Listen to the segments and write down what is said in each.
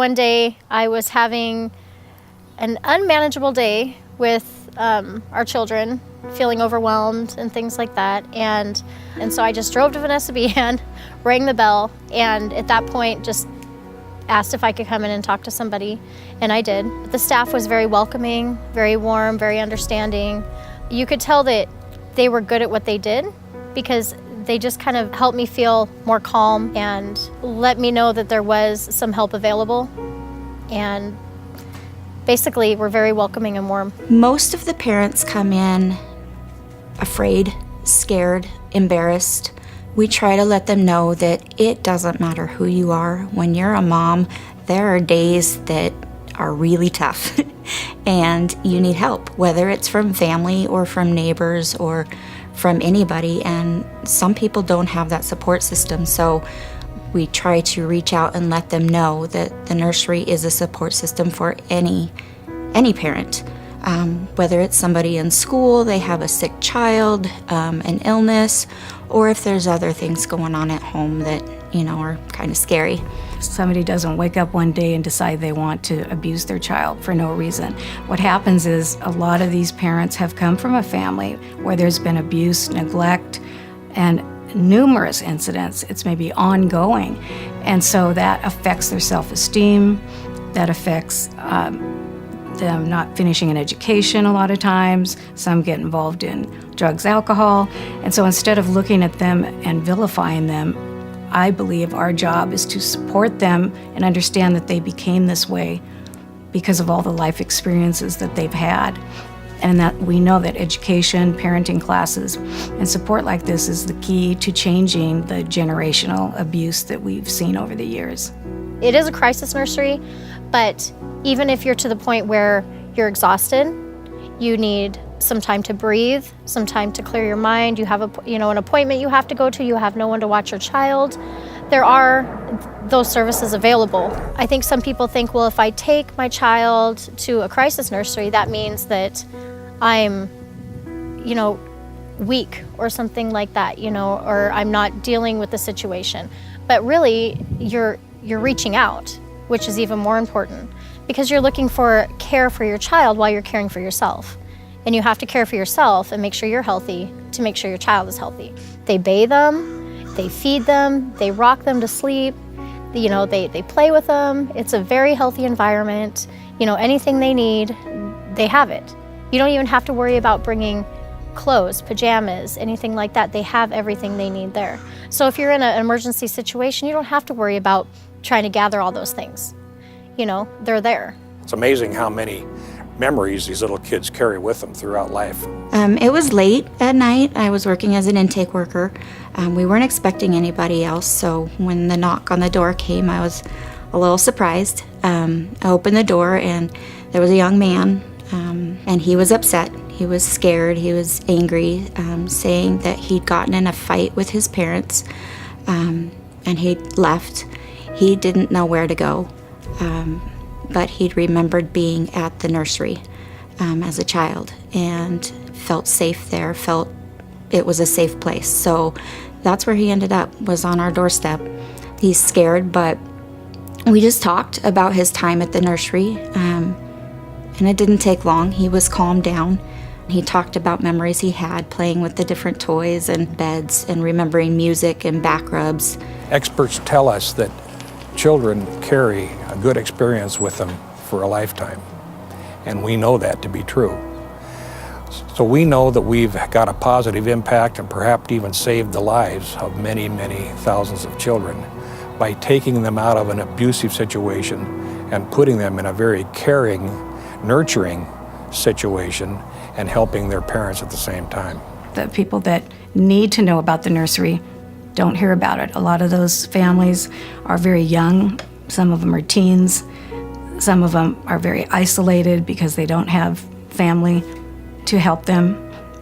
One day I was having an unmanageable day with our children, feeling overwhelmed and things like that. And so I just drove to Vanessa Behan, rang the bell, and at that point just asked if I could come in and talk to somebody, and I did. The staff was very welcoming, very warm, very understanding. You could tell that they were good at what they did because they just kind of helped me feel more calm and let me know that there was some help available, and basically were very welcoming and warm. Most of the parents come in afraid, scared, embarrassed. We try to let them know that it doesn't matter who you are. When you're a mom, there are days that are really tough and you need help, whether it's from family or from neighbors or from anybody. And some people don't have that support system. So we try to reach out and let them know that the nursery is a support system for any parent. Whether it's somebody in school, they have a sick child, an illness, or if there's other things going on at home that, are kind of scary. Somebody doesn't wake up one day and decide they want to abuse their child for no reason. What happens is a lot of these parents have come from a family where there's been abuse, neglect, and numerous incidents. It's maybe ongoing. And so that affects their self-esteem, that affects them not finishing an education a lot of times. Some get involved in drugs, alcohol. And so instead of looking at them and vilifying them, I believe our job is to support them and understand that they became this way because of all the life experiences that they've had. And that we know that education, parenting classes, and support like this is the key to changing the generational abuse that we've seen over the years. It is a crisis nursery, but even if you're to the point where you're exhausted, you need some time to breathe, some time to clear your mind, you have an appointment you have to go to, you have no one to watch your child, there are those services available. I think some people think, well, if I take my child to a crisis nursery, that means that I'm, weak or something like that, or I'm not dealing with the situation. But really, you're reaching out, which is even more important, because you're looking for care for your child while you're caring for yourself. And you have to care for yourself and make sure you're healthy to make sure your child is healthy. They bathe them, they feed them, they rock them to sleep, they play with them. It's a very healthy environment. Anything they need, they have it. You don't even have to worry about bringing clothes, pajamas, anything like that. They have everything they need there. So if you're in an emergency situation, you don't have to worry about trying to gather all those things. They're there. It's amazing how many memories these little kids carry with them throughout life. It was late at night. I was working as an intake worker. We weren't expecting anybody else, so when the knock on the door came, I was a little surprised. I opened the door and there was a young man, and he was upset. He was scared. He was angry, saying that he'd gotten in a fight with his parents, and he'd left. He didn't know where to go. But he'd remembered being at the nursery as a child and felt safe there, felt it was a safe place. So that's where he ended up, was on our doorstep. He's scared, but we just talked about his time at the nursery, and it didn't take long. He was calmed down. He talked about memories he had playing with the different toys and beds and remembering music and back rubs. Experts tell us that children carry a good experience with them for a lifetime, and we know that to be true. So we know that we've got a positive impact and perhaps even saved the lives of many, many thousands of children by taking them out of an abusive situation and putting them in a very caring, nurturing situation and helping their parents at the same time. The people that need to know about the nursery don't hear about it. A lot of those families are very young. Some of them are teens. Some of them are very isolated because they don't have family to help them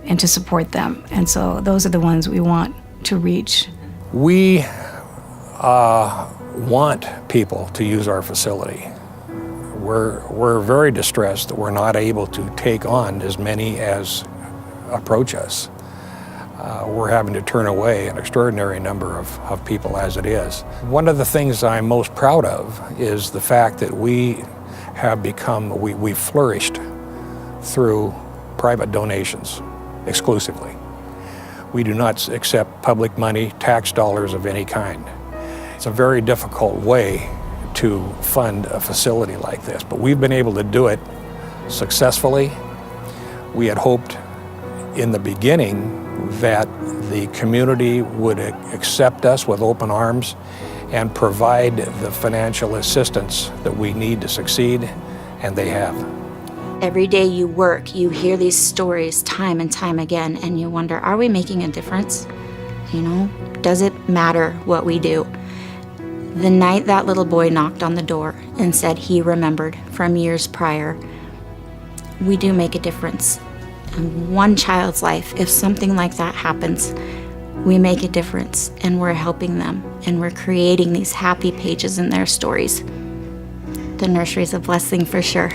and to support them. And so those are the ones we want to reach. We want people to use our facility. We're very distressed that we're not able to take on as many as approach us. we're having to turn away an extraordinary number of people as it is. One of the things I'm most proud of is the fact that we have become, we flourished through private donations exclusively. We do not accept public money, tax dollars of any kind. It's a very difficult way to fund a facility like this, but we've been able to do it successfully. We had hoped in the beginning that the community would accept us with open arms and provide the financial assistance that we need to succeed, and they have. Every day you work, you hear these stories time and time again, and you wonder, are we making a difference? You know, does it matter what we do? The night that little boy knocked on the door and said he remembered from years prior, we do make a difference. In one child's life, if something like that happens, we make a difference, and we're helping them, and we're creating these happy pages in their stories. The nursery's a blessing for sure.